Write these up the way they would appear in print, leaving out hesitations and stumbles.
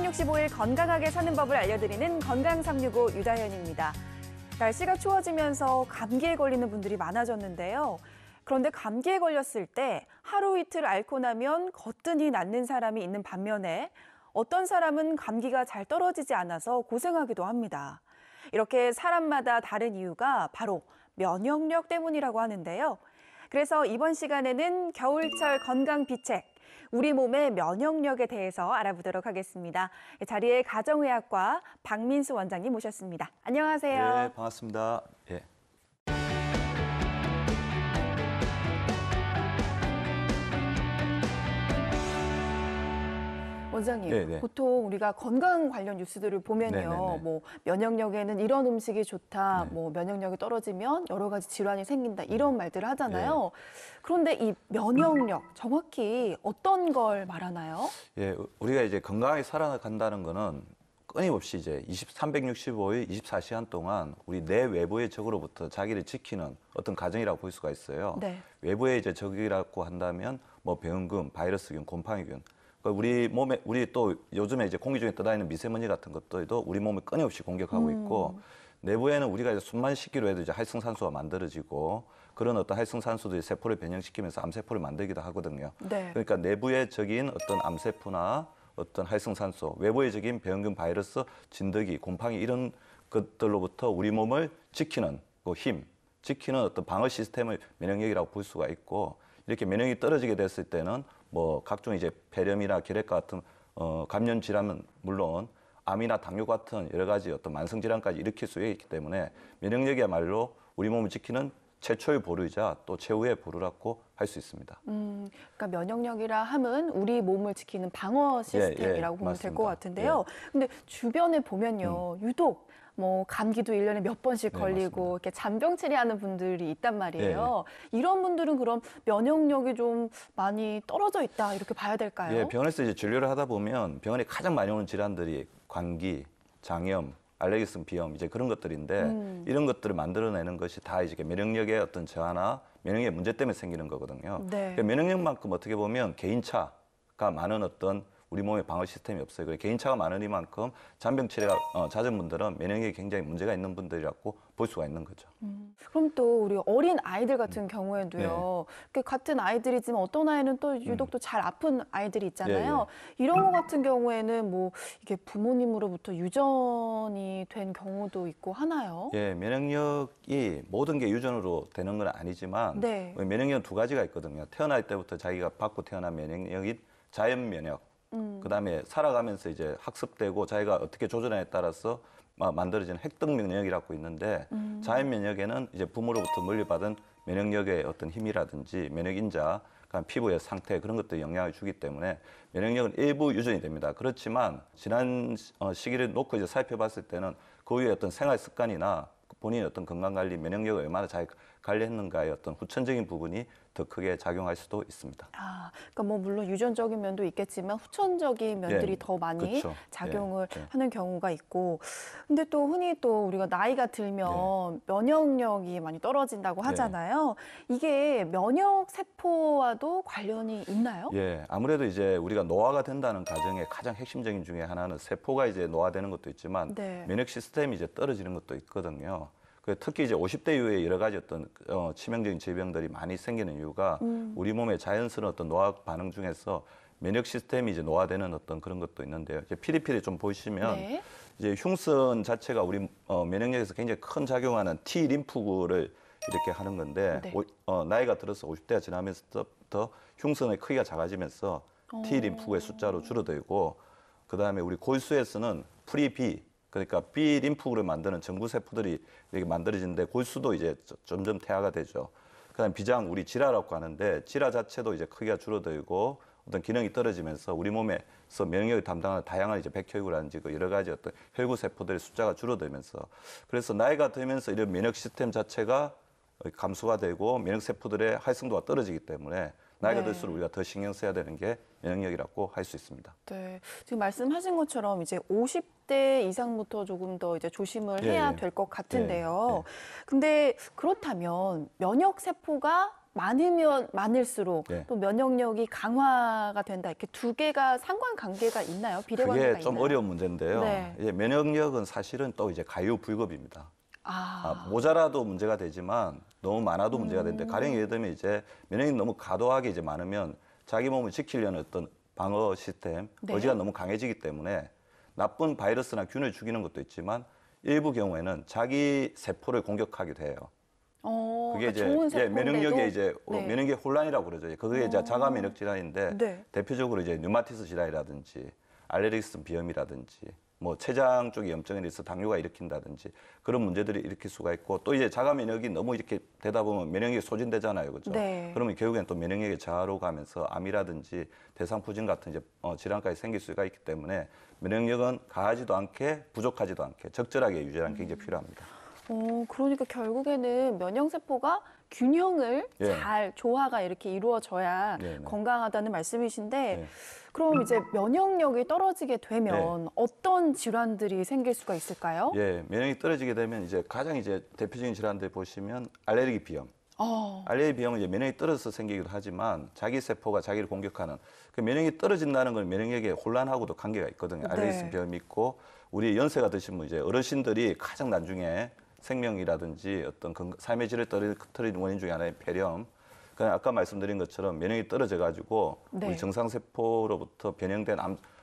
365일 건강하게 사는 법을 알려드리는 건강365 유다현입니다. 날씨가 추워지면서 감기에 걸리는 분들이 많아졌는데요. 그런데 감기에 걸렸을 때 하루 이틀 앓고 나면 거뜬히 낫는 사람이 있는 반면에 어떤 사람은 감기가 잘 떨어지지 않아서 고생하기도 합니다. 이렇게 사람마다 다른 이유가 바로 면역력 때문이라고 하는데요. 그래서 이번 시간에는 겨울철 건강 비책, 우리 몸의 면역력에 대해서 알아보도록 하겠습니다. 자리에 가정의학과 박민수 원장님 모셨습니다. 안녕하세요. 네, 반갑습니다. 예. 원장님, 네네. 보통 우리가 건강 관련 뉴스들을 보면요. 네네네. 뭐 면역력에는 이런 음식이 좋다, 네. 뭐 면역력이 떨어지면 여러 가지 질환이 생긴다, 이런 말들을 하잖아요. 네. 그런데 이 면역력, 정확히 어떤 걸 말하나요? 예, 우리가 이제 건강하게 살아간다는 거는 끊임없이 이제 365일 24시간 동안 우리 내 외부의 적으로부터 자기를 지키는 어떤 과정이라고 볼 수가 있어요. 네. 외부의 이제 적이라고 한다면 뭐 병균, 바이러스균, 곰팡이균. 우리 몸에, 우리 또 요즘에 이제 공기 중에 떠다니는 미세먼지 같은 것들도 우리 몸을 끊임없이 공격하고 있고, 내부에는 우리가 이제 숨만 쉬기로 해도 이제 활성산소가 만들어지고, 그런 어떤 활성산소들이 세포를 변형시키면서 암세포를 만들기도 하거든요. 네. 그러니까 내부의 적인 어떤 암세포나 어떤 활성산소, 외부의 적인 병균, 바이러스, 진드기, 곰팡이 이런 것들로부터 우리 몸을 지키는 그 힘, 지키는 어떤 방어 시스템을 면역력이라고 볼 수가 있고, 이렇게 면역이 떨어지게 됐을 때는 뭐 각종 이제 폐렴이나 결핵과 같은 감염 질환은 물론 암이나 당뇨 같은 여러 가지 어떤 만성 질환까지 일으킬 수 있기 때문에 면역력이야말로 우리 몸을 지키는 최초의 보루이자 또 최후의 보루라고 할 수 있습니다. 그러니까 면역력이라 함은 우리 몸을 지키는 방어 시스템이라고 보면 될 것 같은데요. 근데 주변에 보면요, 유독 뭐 감기도 1년에 몇 번씩 네, 걸리고 맞습니다. 이렇게 잔병 치레하는 분들이 있단 말이에요. 이런 분들은 그럼 면역력이 좀 많이 떨어져 있다 이렇게 봐야 될까요? 예, 병원에서 이제 진료를 하다 보면 병원에 가장 많이 오는 질환들이 감기, 장염, 알레르기성 비염 이제 그런 것들인데 이런 것들을 만들어내는 것이 다 이제 면역력의 어떤 저하나 면역력의 문제 때문에 생기는 거거든요. 네. 그러니까 면역력만큼 어떻게 보면 개인차가 많은 어떤 우리 몸의 방어 시스템이 없어요. 그래서 개인차가 많으니만큼 잔병 치레가 잦은 분들은 면역력이 굉장히 문제가 있는 분들이라고 볼 수가 있는 거죠. 그럼 또 우리 어린 아이들 같은 경우에도요. 그 같은 아이들이지만 어떤 아이는 또 유독 또 잘 아픈 아이들이 있잖아요. 이런 거 같은 경우에는 뭐 이게 부모님으로부터 유전이 된 경우도 있고 하나요? 예, 면역력이 모든 게 유전으로 되는 건 아니지만 네. 면역력은 두 가지가 있거든요. 태어날 때부터 자기가 받고 태어난 면역력인 자연 면역. 그다음에 살아가면서 이제 학습되고 자기가 어떻게 조절하냐에 따라서 만들어지는 획득 면역이라고 있는데 자연 면역에는 이제 부모로부터 물려받은 면역력의 어떤 힘이라든지 면역인자, 그러니까 피부의 상태 그런 것들이 영향을 주기 때문에 면역력은 일부 유전이 됩니다. 그렇지만 지난 시기를 놓고 이제 살펴봤을 때는 그 위에 어떤 생활 습관이나 본인의 어떤 건강관리, 면역력을 얼마나 잘 관리했는가의 어떤 후천적인 부분이 더 크게 작용할 수도 있습니다. 그러니까 뭐 물론 유전적인 면도 있겠지만 후천적인 면들이 더 많이 그렇죠. 작용을 하는 경우가 있고, 근데 또 흔히 또 우리가 나이가 들면 면역력이 많이 떨어진다고 하잖아요. 이게 면역 세포와도 관련이 있나요? 예, 아무래도 이제 우리가 노화가 된다는 과정의 가장 핵심적인 중에 하나는 세포가 이제 노화되는 것도 있지만 면역 시스템이 이제 떨어지는 것도 있거든요. 특히 이제 50대 이후에 여러 가지 어떤 치명적인 질병들이 많이 생기는 이유가 우리 몸의 자연스러운 어떤 노화 반응 중에서 면역 시스템이 이제 노화되는 어떤 그런 것도 있는데요. 이제 피리피리 좀 보시면 이제 흉선 자체가 우리 면역력에서 굉장히 큰 작용하는 T 림프구를 이렇게 하는 건데 나이가 들어서 50대가 지나면서부터 흉선의 크기가 작아지면서 T 림프구의 숫자로 줄어들고 그다음에 우리 골수에서는 프리-B 그러니까 B 림프구를 만드는 정구세포들이 이렇게 만들어지는데 골수도 이제 점점 퇴화가 되죠. 그다음 비장 우리 지라라고 하는데 지라 자체도 이제 크기가 줄어들고 어떤 기능이 떨어지면서 우리 몸에서 면역력을 담당하는 다양한 이제 백혈구라든지 그 여러 가지 어떤 혈구 세포들의 숫자가 줄어들면서 그래서 나이가 들면서 이런 면역 시스템 자체가 감소가 되고 면역 세포들의 활성도가 떨어지기 때문에 나이가 들수록 우리가 더 신경 써야 되는 게 면역력이라고 할 수 있습니다. 네, 지금 말씀하신 것처럼 이제 50대 이상부터 조금 더 이제 조심을 해야 될 것 같은데요. 근데 그렇다면 면역 세포가 많으면 많을수록 네. 또 면역력이 강화가 된다. 이렇게 두 개가 상관관계가 있나요? 비례관계가 그게 좀 있나요? 어려운 문제인데요. 네. 이제 면역력은 사실은 또 이제 가유불급입니다. 모자라도 문제가 되지만 너무 많아도 문제가 되는데 가령 예를 들면 이제 면역이 너무 과도하게 이제 많으면 자기 몸을 지키려는 어떤 방어 시스템, 네. 의지가 너무 강해지기 때문에 나쁜 바이러스나 균을 죽이는 것도 있지만 일부 경우에는 자기 세포를 공격하기도 해요. 그게 이제 좋은 세포인데도? 면역력에 이제 네. 면역력 혼란이라고 그러죠. 그게 이제 자가 면역 질환인데 네. 대표적으로 이제 류마티스 질환이라든지 알레르기성 비염이라든지 뭐 췌장 쪽에 염증이 있어 당뇨가 일으킨다든지 그런 문제들이 일으킬 수가 있고 또 이제 자가 면역이 너무 이렇게 되다 보면 면역력이 소진되잖아요, 그렇죠? 네. 그러면 결국엔 또 면역력의 저하로 가면서 암이라든지 대상포진 같은 이제 질환까지 생길 수가 있기 때문에 면역력은 가하지도 않게 부족하지도 않게 적절하게 유지하는 게 굉장히 필요합니다. 그러니까 결국에는 면역세포가 균형을 예. 잘 조화가 이렇게 이루어져야 네네. 건강하다는 말씀이신데 네. 그럼 이제 면역력이 떨어지게 되면 어떤 질환들이 생길 수가 있을까요? 예, 면역이 떨어지게 되면 이제 가장 이제 대표적인 질환들 보시면 알레르기 비염. 알레르기 비염은 이제 면역이 떨어져서 생기기도 하지만 자기 세포가 자기를 공격하는 그 면역이 떨어진다는 건 면역력에 혼란하고도 관계가 있거든요. 알레르기 비염이 있고 우리 연세가 드신 분 이제 어르신들이 가장 나중에 생명이라든지 어떤 삶의 질을 떨어뜨리는 원인 중에 하나의 폐렴. 그냥 아까 말씀드린 것처럼 면역이 떨어져 가지고 우리 정상세포로부터 변형된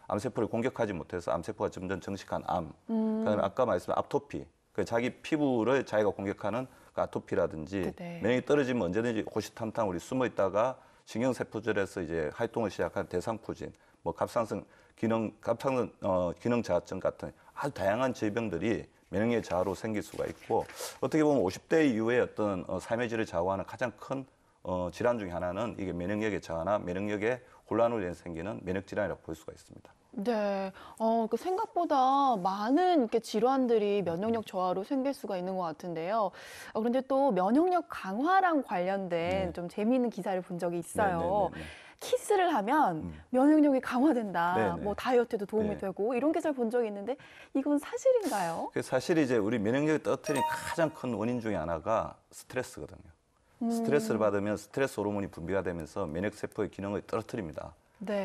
암세포를 공격하지 못해서 암세포가 점점 정식한 암. 그다음에 아까 말씀드린 아토피. 그 자기 피부를 자기가 공격하는 그 아토피라든지 면역이 떨어지면 언제든지 호시탐탐 우리 숨어 있다가 신경세포절에서 이제 활동을 시작한 대상포진, 뭐 갑상선 기능 저하증 같은 아주 다양한 질병들이 면역력 저하로 생길 수가 있고 어떻게 보면 50대 이후에 어떤 삶의 질을 좌우하는 가장 큰 질환 중에 하나는 이게 면역력의 저하나 면역력의 혼란으로 인해 생기는 면역 질환이라고 볼 수가 있습니다. 네, 그 생각보다 많은 이렇게 질환들이 면역력 저하로 생길 수가 있는 것 같은데요. 그런데 또 면역력 강화랑 관련된 좀 재미있는 기사를 본 적이 있어요. 키스를 하면 면역력이 강화된다. 뭐 다이어트에도 도움이 되고 이런 기사를 본 적이 있는데 이건 사실인가요? 사실 이제 우리 면역력을 떨어뜨리는 가장 큰 원인 중에 하나가 스트레스거든요. 스트레스를 받으면 스트레스 호르몬이 분비가 되면서 면역 세포의 기능을 떨어뜨립니다.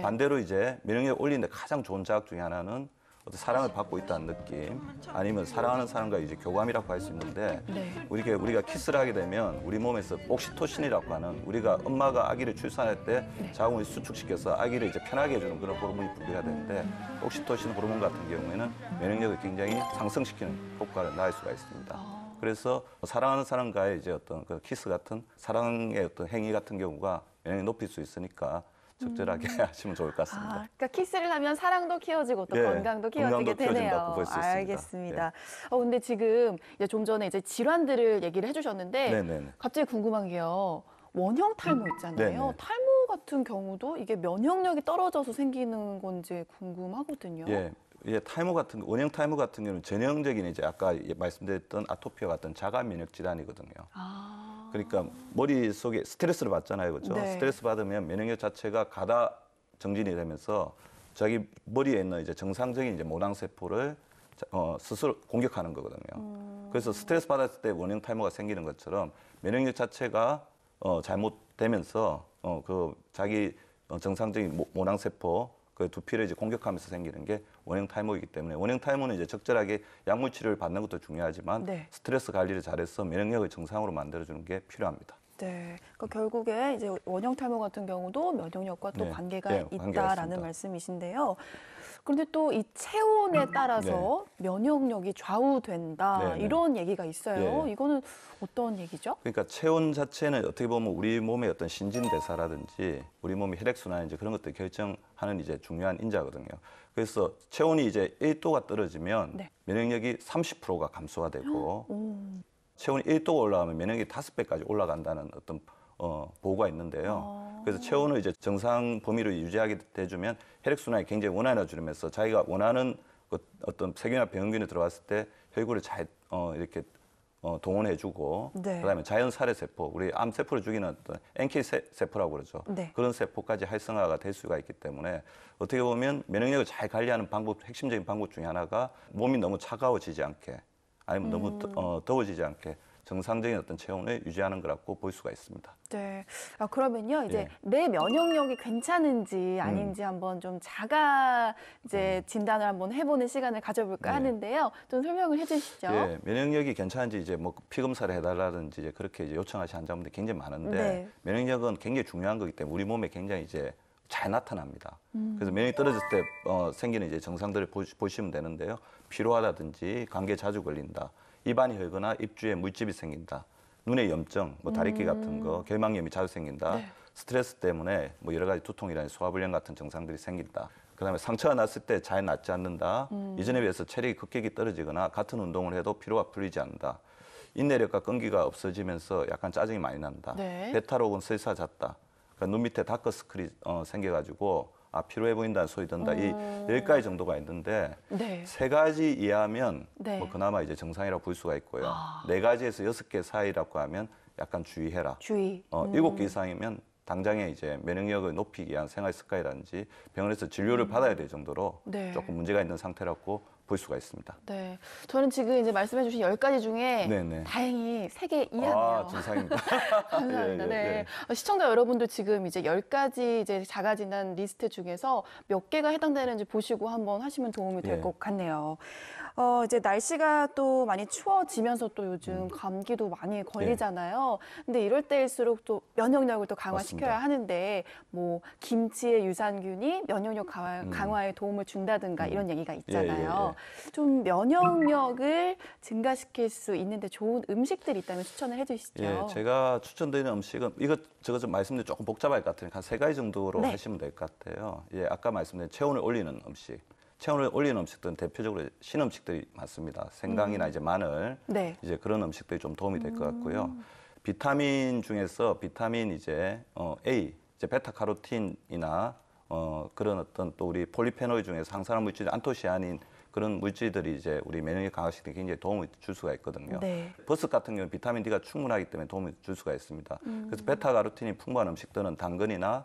반대로 이제 면역력 올리는데 가장 좋은 자극 중에 하나는 어떤 사랑을 받고 있다는 느낌, 아니면 사랑하는 사람과 이제 교감이라고 할 수 있는데 우리가 키스를 하게 되면 우리 몸에서 옥시토신이라고 하는 우리가 엄마가 아기를 출산할 때 자궁을 수축시켜서 아기를 이제 편하게 해주는 그런 호르몬이 분비가 되는데 옥시토신 호르몬 같은 경우에는 면역력을 굉장히 상승시키는 효과를 낳을 수가 있습니다. 그래서 사랑하는 사람과의 이제 어떤 그 키스 같은 사랑의 어떤 행위 같은 경우가 면역력을 높일 수 있으니까 적절하게 하시면 좋을 것 같습니다. 그러니까 키스를 하면 사랑도 키워지고 또 건강도 키워지게 되네요. 볼 수 있습니다. 알겠습니다. 근데 지금 이제 좀 전에 이제 질환들을 얘기를 해주셨는데 갑자기 궁금한 게요. 원형 탈모 있잖아요. 탈모 같은 경우도 이게 면역력이 떨어져서 생기는 건지 궁금하거든요. 탈모 같은 원형 탈모 같은 경우는 전형적인 이제 아까 말씀드렸던 아토피와 같은 자가 면역 질환이거든요. 그러니까 머릿속에 스트레스를 받잖아요. 그렇죠? 스트레스 받으면 면역력 자체가 가다 정진이 되면서 자기 머리에 있는 이제 정상적인 이제 모낭 세포를 스스로 공격하는 거거든요. 그래서 스트레스 받았을 때 원형 탈모가 생기는 것처럼 면역력 자체가 잘못되면서 그 자기 정상적인 모낭 세포 그 두피를 이제 공격하면서 생기는 게 원형 탈모이기 때문에 원형 탈모는 이제 적절하게 약물 치료를 받는 것도 중요하지만 스트레스 관리를 잘해서 면역력을 정상으로 만들어주는 게 필요합니다. 그러니까 결국에 이제 원형 탈모 같은 경우도 면역력과 또 관계가 있다라는 말씀이신데요. 그런데 또 이 체온에 따라서 면역력이 좌우된다 이런 얘기가 있어요. 이거는 어떤 얘기죠? 그러니까 체온 자체는 어떻게 보면 우리 몸의 어떤 신진대사라든지 우리 몸의 혈액순환인지 그런 것들 결정하는 이제 중요한 인자거든요. 그래서 체온이 이제 1도가 떨어지면 면역력이 30%가 감소가 되고 체온이 1도가 올라가면 면역력이 5배까지 올라간다는 어떤 보고가 있는데요. 그래서 체온을 이제 정상 범위로 유지하게 돼주면 혈액순환이 굉장히 원활해지면서 자기가 원하는 어떤 세균이나 병균이 들어왔을 때 혈구를 잘 이렇게 동원해주고 그다음에 자연살해 세포, 우리 암세포를 죽이는 어떤 NK 세포라고 그러죠. 그런 세포까지 활성화가 될 수가 있기 때문에 어떻게 보면 면역력을 잘 관리하는 핵심적인 방법 중에 하나가 몸이 너무 차가워지지 않게 아니면 너무 더워지지 않게 정상적인 어떤 체온을 유지하는 거라고 볼 수가 있습니다. 네. 그러면요, 이제 내 면역력이 괜찮은지 아닌지 한번 좀 자가 이제 진단을 한번 해보는 시간을 가져볼까 하는데요. 좀 설명을 해주시죠. 예, 면역력이 괜찮은지 이제 뭐 피검사를 해달라든지 이제 그렇게 이제 요청하시는 환자분들이 굉장히 많은데 면역력은 굉장히 중요한 거기 때문에 우리 몸에 굉장히 이제 잘 나타납니다. 그래서 면역이 떨어졌을 때 생기는 이제 정상들을 보시면 되는데요. 피로하다든지 감기에 자주 걸린다. 입안이 헐거나 입주에 물집이 생긴다. 눈에 염증, 뭐 다리끼 같은 거, 결막염이 자주 생긴다. 스트레스 때문에 뭐 여러 가지 두통이라든지 소화불량 같은 증상들이 생긴다. 그다음에 상처가 났을 때 잘 낫지 않는다. 이전에 비해서 체력이 급격히 떨어지거나 같은 운동을 해도 피로가 풀리지 않는다. 인내력과 끈기가 없어지면서 약간 짜증이 많이 난다. 배탈 혹은 설사 잤다. 그러니까 눈 밑에 다크스클이 생겨가지고 피로해 보인다는 소리 든다. 이 10가지 정도가 있는데 3가지 이하면 뭐 그나마 이제 정상이라고 볼 수가 있고요. 4가지에서 6개 사이라고 하면 약간 주의해라. 7개 이상이면 당장에 이제 면역력을 높이기 위한 생활 습관이라든지 병원에서 진료를 받아야 될 정도로 조금 문제가 있는 상태라고 볼 수가 있습니다. 네, 저는 지금 이제 말씀해주신 10가지 중에 다행히 3개 이하네요. 정상입니다. 감사합니다. 네. 시청자 여러분들 지금 이제 10가지 이제 자가진단 리스트 중에서 몇 개가 해당되는지 보시고 한번 하시면 도움이 될 것 같네요. 이제 날씨가 또 많이 추워지면서 또 요즘 감기도 많이 걸리잖아요. 근데 이럴 때일수록 또 면역력을 또 강화시켜야 하는데 뭐 김치의 유산균이 면역력 강화에 도움을 준다든가 이런 얘기가 있잖아요. 좀 면역력을 증가시킬 수 있는데 좋은 음식들이 있다면 추천을 해주시죠. 제가 추천드리는 음식은 이것저것 좀 말씀드리면 조금 복잡할 것 같으니까 한 3가지 정도로 하시면 될 것 같아요. 아까 말씀드린 체온을 올리는 음식. 체온을 올리는 음식들은 대표적으로 신음식들이 많습니다. 생강이나 이제 마늘, 이제 그런 음식들이 좀 도움이 될 것 같고요. 비타민 중에서 비타민 이제 A, 이제 베타카로틴이나 그런 어떤 또 우리 폴리페놀 중에서 항산화 물질 안토시아닌 그런 물질들이 이제 우리 면역력 강화시키는 데 굉장히 도움을 줄 수가 있거든요. 버섯 같은 경우는 비타민 D가 충분하기 때문에 도움을 줄 수가 있습니다. 그래서 베타카로틴이 풍부한 음식들은 당근이나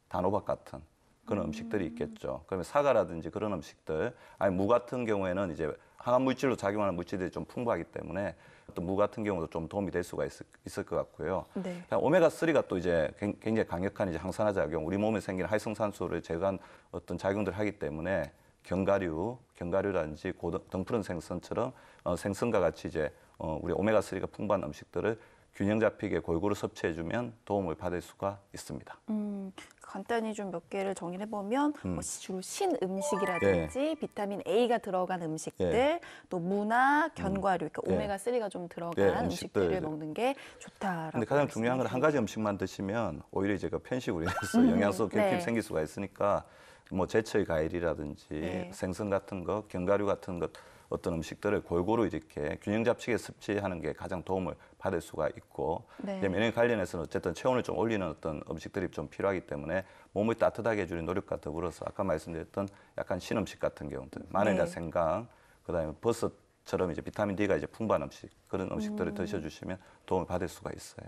단호박 같은 그런 음식들이 있겠죠. 그러면 사과라든지 그런 음식들, 아니 무 같은 경우에는 이제 항암 물질로 작용하는 물질들이 좀 풍부하기 때문에 또 무 같은 경우도 좀 도움이 될 수가 있을 것 같고요. 오메가3가 또 이제 굉장히 강력한 이제 항산화 작용, 우리 몸에 생기는 활성산소를 제거한 어떤 작용들을 하기 때문에 견과류라든지 등푸른 생선처럼 생선과 같이 이제 우리 오메가3가 풍부한 음식들을 균형 잡히게 골고루 섭취해주면 도움을 받을 수가 있습니다. 간단히 좀 몇 개를 정리해보면 주로 신음식이라든지 비타민 A가 들어간 음식들, 또 무나 견과류, 그러니까 오메가3가 좀 들어간 음식들을 먹는 게 좋다라고. 근데 가장 중요한 건 한 가지 음식만 드시면 오히려 이제 그 편식으로 인해서 영양소 결핍이 생길 수가 있으니까 뭐 제철 과일이라든지 생선 같은 거, 견과류 같은 것 어떤 음식들을 골고루 이렇게 균형 잡히게 섭취하는 게 가장 도움을 받을 수가 있고 면역 관련해서는 어쨌든 체온을 좀 올리는 어떤 음식들이 좀 필요하기 때문에 몸을 따뜻하게 해주는 노력과 더불어서 아까 말씀드렸던 약간 신음식 같은 경우들 마늘이나 생강, 그다음에 버섯처럼 이제 비타민 D가 이제 풍부한 음식 그런 음식들을 드셔주시면 도움을 받을 수가 있어요.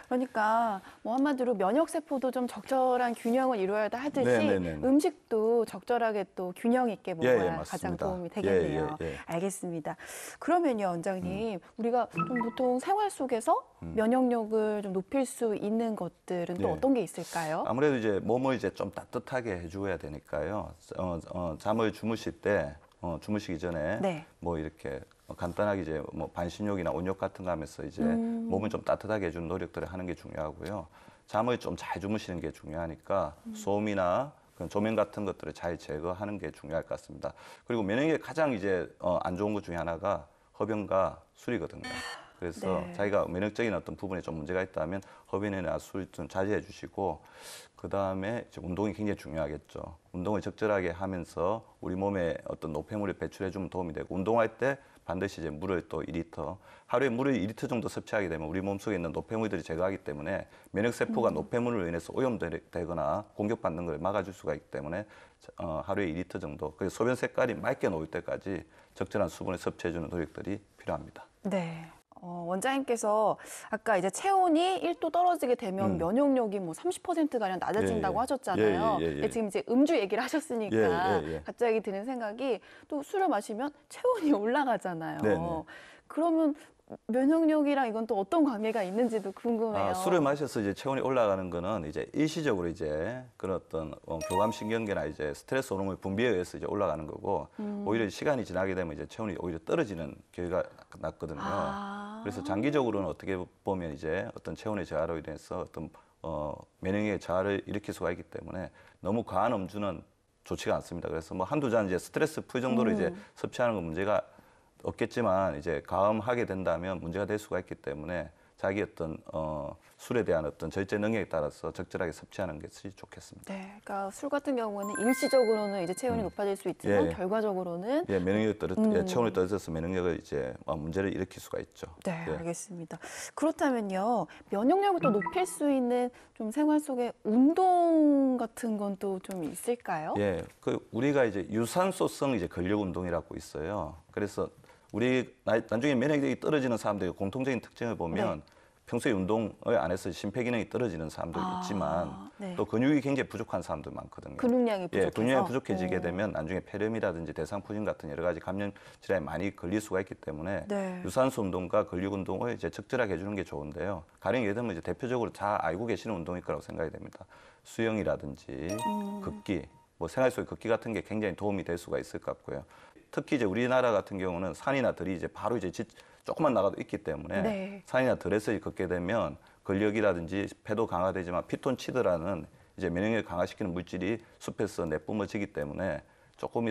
그러니까 뭐 한마디로 면역 세포도 좀 적절한 균형을 이루어야 하듯이 음식도 적절하게 또 균형 있게 먹어야 가장 도움이 되겠네요. 알겠습니다. 그러면요, 원장님, 우리가 좀 보통 생활 속에서 면역력을 좀 높일 수 있는 것들은 또 어떤 게 있을까요? 아무래도 이제 몸을 이제 좀 따뜻하게 해줘야 되니까요. 잠을 주무실 때 주무시기 전에 뭐 이렇게 간단하게 이제 뭐 반신욕이나 온욕 같은 거 하면서 이제 몸을 좀 따뜻하게 해주는 노력들을 하는 게 중요하고요. 잠을 좀 잘 주무시는 게 중요하니까 소음이나 그런 조명 같은 것들을 잘 제거하는 게 중요할 것 같습니다. 그리고 면역력에 가장 이제 안 좋은 것 중에 하나가 흡연과 술이거든요. 그래서 자기가 면역적인 어떤 부분에 좀 문제가 있다면 흡연이나 술 좀 자제해 주시고 그다음에 이제 운동이 굉장히 중요하겠죠. 운동을 적절하게 하면서 우리 몸에 어떤 노폐물을 배출해 주면 도움이 되고 운동할 때 반드시 이제 물을 또 2리터, 하루에 물을 2리터 정도 섭취하게 되면 우리 몸속에 있는 노폐물들이 제거하기 때문에 면역세포가 노폐물로 인해서 오염되거나 공격받는 걸 막아줄 수가 있기 때문에 하루에 2리터 정도, 그래서 소변 색깔이 맑게 놓을 때까지 적절한 수분을 섭취해주는 노력들이 필요합니다. 원장님께서 아까 이제 체온이 1도 떨어지게 되면 면역력이 뭐 30%가량 낮아진다고 하셨잖아요. 지금 이제 음주 얘기를 하셨으니까 갑자기 드는 생각이 또 술을 마시면 체온이 올라가잖아요. 그러면 면역력이랑 이건 또 어떤 관계가 있는지도 궁금해요. 술을 마셔서 이제 체온이 올라가는 거는 이제 일시적으로 이제 그런 어떤 교감신경계나 이제 스트레스 호르몬 분비에 의해서 이제 올라가는 거고 오히려 시간이 지나게 되면 이제 체온이 오히려 떨어지는 경우가 났거든요. 그래서 장기적으로는 어떻게 보면 이제 어떤 체온의 저하로 인해서 어떤 면역력의 저하를 일으킬 수가 있기 때문에 너무 과한 음주는 좋지가 않습니다. 그래서 뭐 한두 잔 이제 스트레스 풀 정도로 이제 섭취하는 건 문제가 없겠지만 이제 가음하게 된다면 문제가 될 수가 있기 때문에 자기 어떤 술에 대한 어떤 절제 능력에 따라서 적절하게 섭취하는 것이 좋겠습니다. 네, 그러니까 술 같은 경우는 일시적으로는 이제 체온이 높아질 수 있지만 결과적으로는 면역력이 체온이 떨어져서 면역력을 이제 문제를 일으킬 수가 있죠. 네, 알겠습니다. 그렇다면요, 면역력을 또 높일 수 있는 좀 생활 속에 운동 같은 건 또 좀 있을까요? 예, 그 우리가 이제 유산소성 이제 근력 운동이라고 있어요. 그래서 우리 나중에 면역력이 떨어지는 사람들의 공통적인 특징을 보면 평소에 운동을 안 해서 심폐기능이 떨어지는 사람도 있지만 또 근육이 굉장히 부족한 사람도 많거든요. 근육량이 부족해서? 예, 근육량이 부족해지게 되면 나중에 폐렴이라든지 대상포진 같은 여러 가지 감염 질환에 많이 걸릴 수가 있기 때문에 유산소 운동과 근력 운동을 이제 적절하게 해주는 게 좋은데요. 가령 예를 들면 이제 대표적으로 다 알고 계시는 운동일 거라고 생각이 됩니다. 수영이라든지 걷기, 뭐 생활 속의 걷기 같은 게 굉장히 도움이 될 수가 있을 것 같고요. 특히 이제 우리나라 같은 경우는 산이나 들이 이제 바로 이제 조금만 나가도 있기 때문에 산이나 들에서 걷게 되면 근력이라든지 폐도 강화되지만 피톤치드라는 이제 면역력을 강화시키는 물질이 숲에서 내뿜어지기 때문에 조금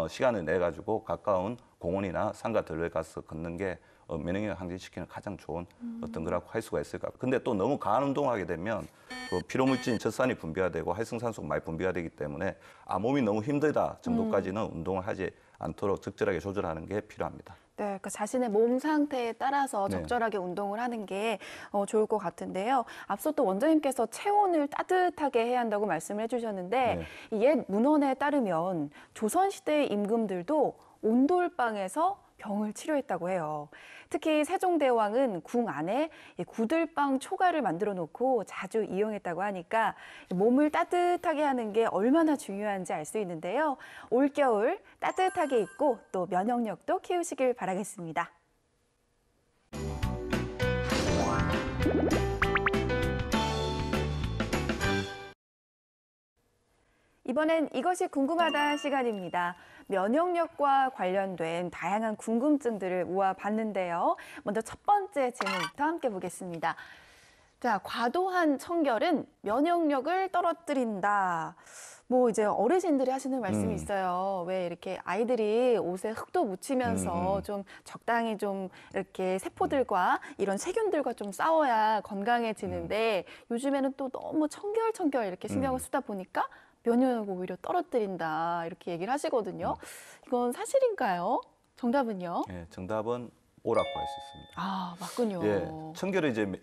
시간을 내 가지고 가까운 공원이나 산과 들에 가서 걷는 게 면역력을 항진시키는 가장 좋은 어떤 거라고 할 수가 있을 것 같아요. 근데 또 너무 과한 운동하게 되면 또 피로물질인 젖산이 분비가 되고 활성산소가 많이 분비가 되기 때문에 몸이 너무 힘들다 정도까지는 운동을 하지 않도록 적절하게 조절하는 게 필요합니다. 네, 그러니까 자신의 몸 상태에 따라서 적절하게 운동을 하는 게 좋을 것 같은데요. 앞서 또 원장님께서 체온을 따뜻하게 해야 한다고 말씀을 해주셨는데 옛 문헌에 따르면 조선시대의 임금들도 온돌방에서 병을 치료했다고 해요. 특히 세종대왕은 궁 안에 구들방 초가를 만들어 놓고 자주 이용했다고 하니까 몸을 따뜻하게 하는 게 얼마나 중요한지 알 수 있는데요. 올겨울 따뜻하게 입고 또 면역력도 키우시길 바라겠습니다. 이번엔 이것이 궁금하다 시간입니다. 면역력과 관련된 다양한 궁금증들을 모아봤는데요. 먼저 첫 번째 질문부터 함께 보겠습니다. 자, 과도한 청결은 면역력을 떨어뜨린다. 뭐 이제 어르신들이 하시는 말씀이 있어요. 왜 이렇게 아이들이 옷에 흙도 묻히면서 좀 적당히 좀 이렇게 세포들과 이런 세균들과 좀 싸워야 건강해지는데 요즘에는 또 너무 청결 이렇게 신경을 쓰다 보니까 면역력을 오히려 떨어뜨린다 이렇게 얘기를 하시거든요. 이건 사실인가요? 정답은요? 예, 정답은 O라고 할 수 있습니다. 아, 맞군요. 예, 청결은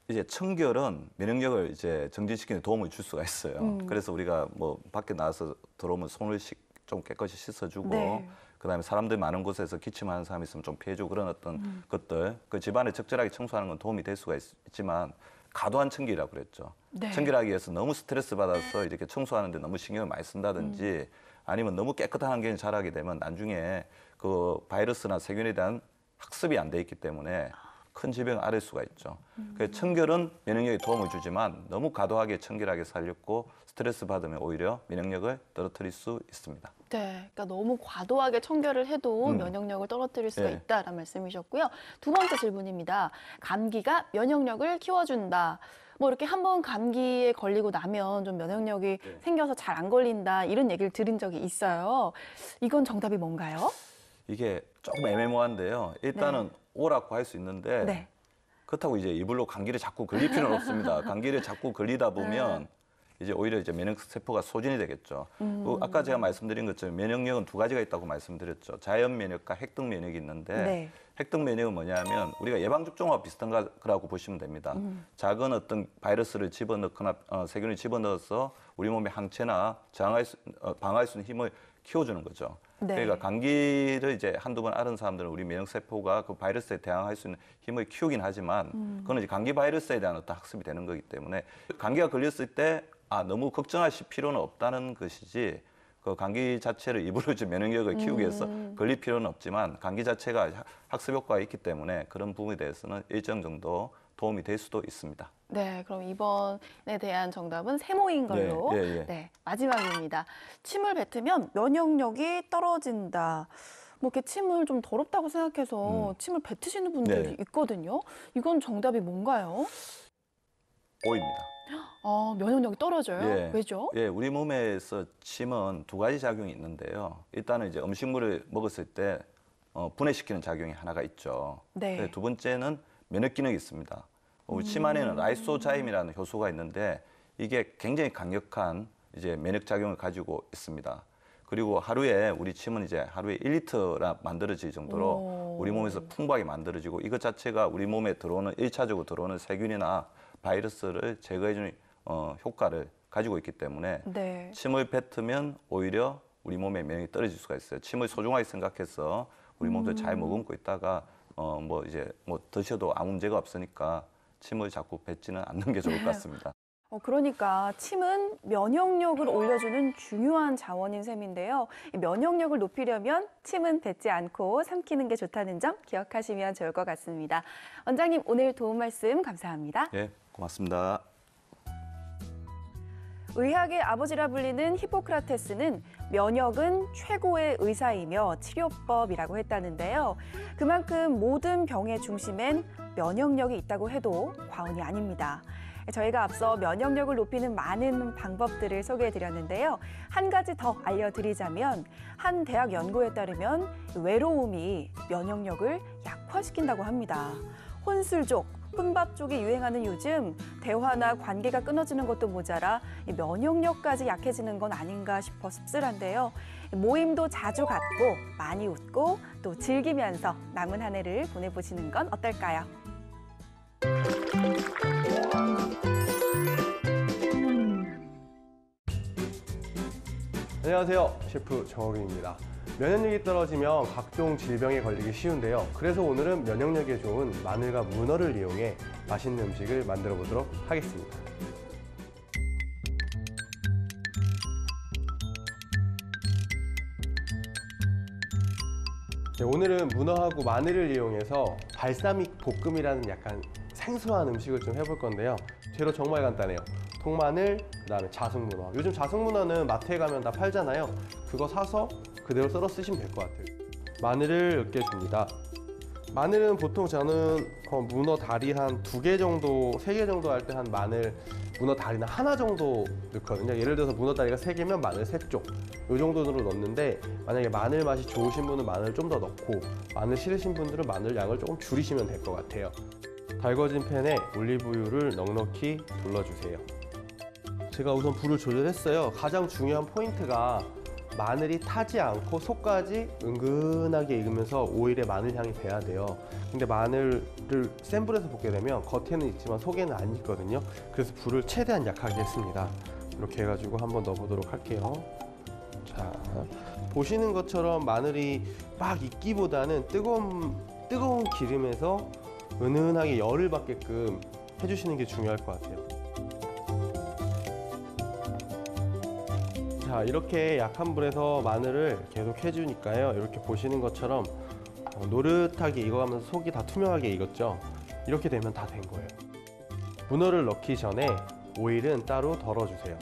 이제 청결은 면역력을 이제 정진시키는 데 도움을 줄 수가 있어요. 그래서 우리가 뭐 밖에 나와서 들어오면 손을 좀 깨끗이 씻어주고 그다음에 사람들 많은 곳에서 기침하는 사람이 있으면 좀 피해주고 그런 어떤 것들 그 집안을 적절하게 청소하는 건 도움이 될 수가 있지만 과도한 청결이라고 그랬죠. 청결하기 위해서 너무 스트레스 받아서 이렇게 청소하는데 너무 신경을 많이 쓴다든지 아니면 너무 깨끗한 환경을 자라게 되면 나중에 그 바이러스나 세균에 대한 학습이 안 돼 있기 때문에 큰 질병을 앓을 수가 있죠. 그래서 청결은 면역력에 도움을 주지만 너무 과도하게 청결하게 살렸고 스트레스 받으면 오히려 면역력을 떨어뜨릴 수 있습니다. 네, 그러니까 너무 과도하게 청결을 해도 면역력을 떨어뜨릴 수가 있다라는 말씀이셨고요. 두 번째 질문입니다. 감기가 면역력을 키워준다. 뭐 이렇게 한번 감기에 걸리고 나면 좀 면역력이 생겨서 잘 안 걸린다 이런 얘기를 들은 적이 있어요. 이건 정답이 뭔가요? 이게 조금 애매모호한데요. 일단은 O라고 할 수 있는데 그렇다고 이제 이불로 감기를 자꾸 걸릴 필요는 없습니다. 감기를 자꾸 걸리다 보면 이제 오히려 이제 면역 세포가 소진이 되겠죠. 아까 제가 말씀드린 것처럼 면역력은 두 가지가 있다고 말씀드렸죠. 자연 면역과 핵등 면역이 있는데 핵등 면역은 뭐냐면 우리가 예방접종과 비슷한 거라고 보시면 됩니다. 작은 어떤 바이러스를 집어넣거나 세균을 집어넣어서 우리 몸의 항체나 방어할 수 있는 힘을 키워주는 거죠. 그러니까 감기를 이제 한두 번 앓은 사람들은 우리 면역 세포가 그 바이러스에 대항할 수 있는 힘을 키우긴 하지만 그거는 이제 감기 바이러스에 대한 어떤 학습이 되는 거기 때문에 감기가 걸렸을 때 너무 걱정하실 필요는 없다는 것이지 그 감기 자체를 입으로 면역력을 키우기 위해서 걸릴 필요는 없지만 감기 자체가 학습 효과가 있기 때문에 그런 부분에 대해서는 일정 정도 도움이 될 수도 있습니다. 네, 그럼 이번에 대한 정답은 세모인 걸로. 네, 마지막입니다. 침을 뱉으면 면역력이 떨어진다. 뭐 이렇게 침을 좀 더럽다고 생각해서 침을 뱉으시는 분들이 있거든요. 이건 정답이 뭔가요? O입니다. 아, 면역력이 떨어져요? 왜죠? 우리 몸에서 침은 두 가지 작용이 있는데요. 일단은 이제 음식물을 먹었을 때 분해시키는 작용이 하나가 있죠. 두 번째는 면역 기능이 있습니다. 우리 침 안에는 라이소자임이라는 효소가 있는데 이게 굉장히 강력한 이제 면역 작용을 가지고 있습니다. 그리고 우리 침은 이제 하루에 1리터나 만들어질 정도로 우리 몸에서 풍부하게 만들어지고 이것 자체가 우리 몸에 일차적으로 들어오는 세균이나 바이러스를 제거해주는 효과를 가지고 있기 때문에 침을 뱉으면 오히려 우리 몸의 면역이 떨어질 수가 있어요. 침을 소중하게 생각해서 우리 몸도 잘 머금고 있다가 뭐 드셔도 아무 문제가 없으니까 침을 자꾸 뱉지는 않는 게 좋을 것 같습니다. 그러니까 침은 면역력을 올려주는 중요한 자원인 셈인데요. 이 면역력을 높이려면 침은 뱉지 않고 삼키는 게 좋다는 점 기억하시면 좋을 것 같습니다. 원장님, 오늘 도움 말씀 감사합니다. 네, 고맙습니다. 의학의 아버지라 불리는 히포크라테스는 면역은 최고의 의사이며 치료법이라고 했다는데요. 그만큼 모든 병의 중심엔 면역력이 있다고 해도 과언이 아닙니다. 저희가 앞서 면역력을 높이는 많은 방법들을 소개해드렸는데요. 한 가지 더 알려드리자면 한 대학 연구에 따르면 외로움이 면역력을 약화시킨다고 합니다. 혼술족, 혼밥족이 유행하는 요즘 대화나 관계가 끊어지는 것도 모자라 면역력까지 약해지는 건 아닌가 싶어 씁쓸한데요. 모임도 자주 갖고 많이 웃고 또 즐기면서 남은 한 해를 보내보시는 건 어떨까요? 안녕하세요, 셰프 정호균입니다. 면역력이 떨어지면 각종 질병에 걸리기 쉬운데요. 그래서 오늘은 면역력에 좋은 마늘과 문어를 이용해 맛있는 음식을 만들어 보도록 하겠습니다. 오늘은 문어하고 마늘을 이용해서 발사믹 볶음이라는 약간 생소한 음식을 좀 해볼 건데요. 재료 정말 간단해요. 통마늘, 그다음에 자숙문어. 요즘 자숙문어는 마트에 가면 다 팔잖아요. 그거 사서 그대로 썰어 쓰시면 될 것 같아요. 마늘을 으깨줍니다. 마늘은 보통 저는 문어 다리 한 2개 정도, 3개 정도 할 때 한 마늘, 문어 다리는 하나 정도 넣거든요. 예를 들어서 문어 다리가 3개면 마늘 3쪽. 이 정도로 넣는데 만약에 마늘 맛이 좋으신 분은 마늘 좀 더 넣고 마늘 싫으신 분들은 마늘 양을 조금 줄이시면 될 것 같아요. 달궈진 팬에 올리브유를 넉넉히 둘러주세요. 제가 우선 불을 조절했어요. 가장 중요한 포인트가 마늘이 타지 않고 속까지 은근하게 익으면서 오일에 마늘 향이 배야 돼요. 근데 마늘을 센 불에서 볶게 되면 겉에는 익지만 속에는 안 익거든요. 그래서 불을 최대한 약하게 했습니다. 이렇게 해가지고 한번 넣어보도록 할게요. 자, 보시는 것처럼 마늘이 막 익기보다는 뜨거운 기름에서 은은하게 열을 받게끔 해주시는 게 중요할 것 같아요. 자, 이렇게 약한 불에서 마늘을 계속 해주니까요. 이렇게 보시는 것처럼 노릇하게 익어가면서 속이 다 투명하게 익었죠. 이렇게 되면 다 된 거예요. 문어를 넣기 전에 오일은 따로 덜어주세요.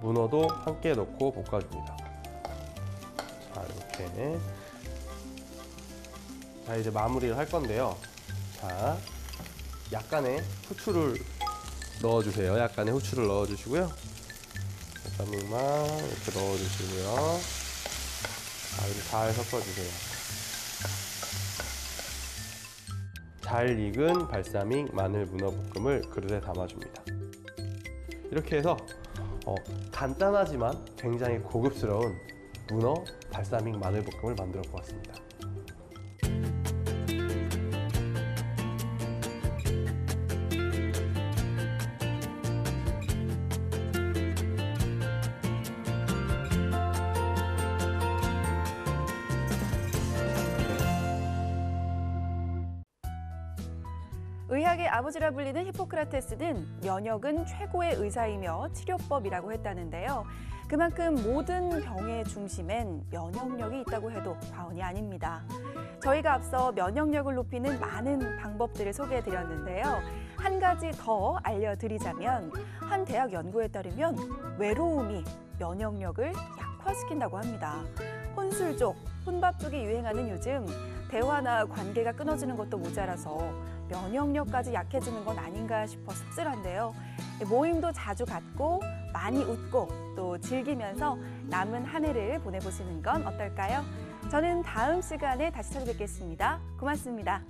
문어도 함께 넣고 볶아줍니다. 자, 이렇게. 자, 이제 마무리를 할 건데요. 자, 약간의 후추를 넣어주세요. 약간의 후추를 넣어주시고요. 발사믹만 이렇게 넣어주시고요. 자, 이렇게 잘 섞어주세요. 잘 익은 발사믹 마늘 문어 볶음을 그릇에 담아줍니다. 이렇게 해서 간단하지만 굉장히 고급스러운 문어 발사믹 마늘 볶음을 만들어 보았습니다. 의학의 아버지라 불리는 히포크라테스는 면역은 최고의 의사이며 치료법이라고 했다는데요. 그만큼 모든 병의 중심엔 면역력이 있다고 해도 과언이 아닙니다. 저희가 앞서 면역력을 높이는 많은 방법들을 소개해드렸는데요. 한 가지 더 알려드리자면 한 대학 연구에 따르면 외로움이 면역력을 약화시킨다고 합니다. 혼술족, 혼밥족이 유행하는 요즘 대화나 관계가 끊어지는 것도 모자라서 면역력까지 약해지는 건 아닌가 싶어 씁쓸한데요. 모임도 자주 갖고 많이 웃고 또 즐기면서 남은 한 해를 보내보시는 건 어떨까요? 저는 다음 시간에 다시 찾아뵙겠습니다. 고맙습니다.